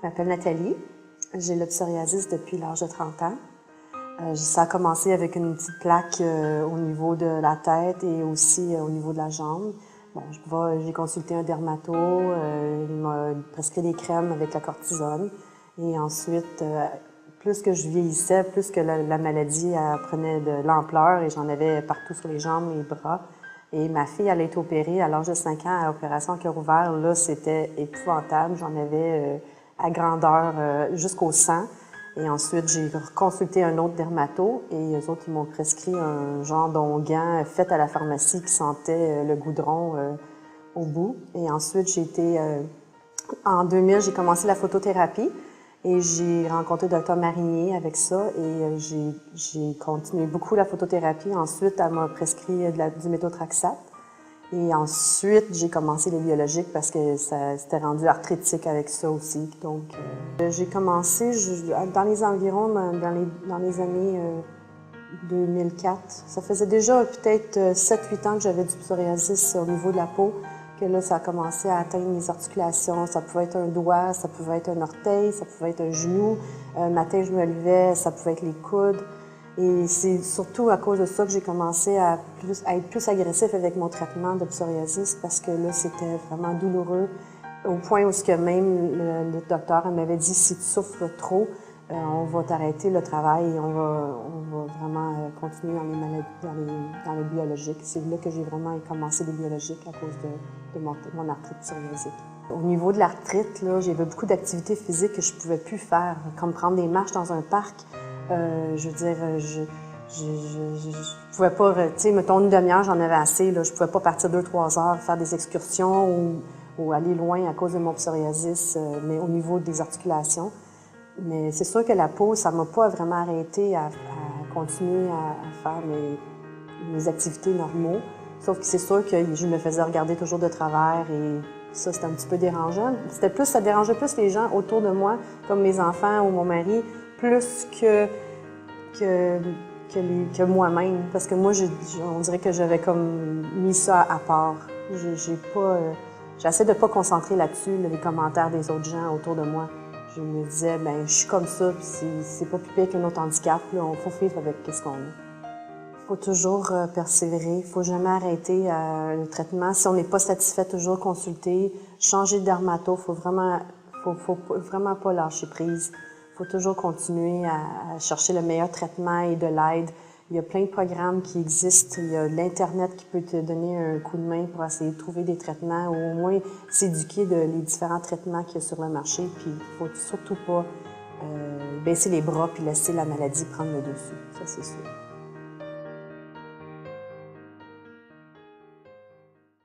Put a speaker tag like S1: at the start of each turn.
S1: Je m'appelle Nathalie. J'ai le psoriasis depuis l'âge de 30 ans. Ça a commencé avec une petite plaque au niveau de la tête et aussi au niveau de la jambe. Bon, j'ai consulté un dermato, il m'a prescrit des crèmes avec la cortisone. Et ensuite, plus que je vieillissais, plus que la maladie prenait de l'ampleur et j'en avais partout sur les jambes, les bras. Et ma fille, elle a été opérée à l'âge de 5 ans à opération cœur ouvert. Là, c'était épouvantable. J'en avais à grandeur jusqu'au sang. Et ensuite, j'ai consulté un autre dermato et eux autres, ils m'ont prescrit un genre d'onguent fait à la pharmacie qui sentait le goudron au bout. Et ensuite, en 2000, j'ai commencé la photothérapie et j'ai rencontré le Dr Marinier avec ça et j'ai continué beaucoup la photothérapie. Ensuite, elle m'a prescrit du méthotrexate. Et ensuite, j'ai commencé les biologiques parce que ça s'était rendu arthritique avec ça aussi. Donc, j'ai commencé dans les environs, dans les années 2004. Ça faisait déjà peut-être 7-8 ans que j'avais du psoriasis au niveau de la peau, que là, ça a commencé à atteindre mes articulations. Ça pouvait être un doigt, ça pouvait être un orteil, ça pouvait être un genou. Un matin, je me levais, ça pouvait être les coudes. Et c'est surtout à cause de ça que j'ai commencé à être plus agressif avec mon traitement de psoriasis parce que là, c'était vraiment douloureux au point où même le docteur m'avait dit « si tu souffres trop, on va t'arrêter le travail et on va vraiment continuer dans les maladies, dans les biologiques ». C'est là que j'ai vraiment commencé les biologiques à cause de mon arthrite psoriasique. Au niveau de l'arthrite, j'avais beaucoup d'activités physiques que je ne pouvais plus faire, comme prendre des marches dans un parc. Je veux dire, je pouvais pas, tu sais, mettons une demi-heure, j'en avais assez, là, je pouvais pas partir 2-3 heures, faire des excursions ou aller loin à cause de mon psoriasis, mais au niveau des articulations. Mais c'est sûr que la peau, ça m'a pas vraiment arrêté à continuer à faire mes activités normaux. Sauf que c'est sûr que je me faisais regarder toujours de travers et ça, c'était un petit peu dérangeant. Ça dérangeait plus les gens autour de moi, comme mes enfants ou mon mari, plus que moi-même. Parce que moi, on dirait que j'avais comme mis ça à part. J'essaie de pas concentrer là-dessus, les commentaires des autres gens autour de moi. Je me disais, ben je suis comme ça, puis c'est pas plus pire qu'un autre handicap. Il faut vivre avec ce qu'on a. Il faut toujours persévérer, il faut jamais arrêter le traitement. Si on n'est pas satisfait, toujours consulter, changer de dermato. Faut vraiment pas lâcher prise. Il faut toujours continuer à chercher le meilleur traitement et de l'aide. Il y a plein de programmes qui existent. Il y a l'Internet qui peut te donner un coup de main pour essayer de trouver des traitements ou au moins s'éduquer les différents traitements qu'il y a sur le marché. Puis il ne faut surtout pas baisser les bras puis laisser la maladie prendre le dessus. Ça, c'est sûr.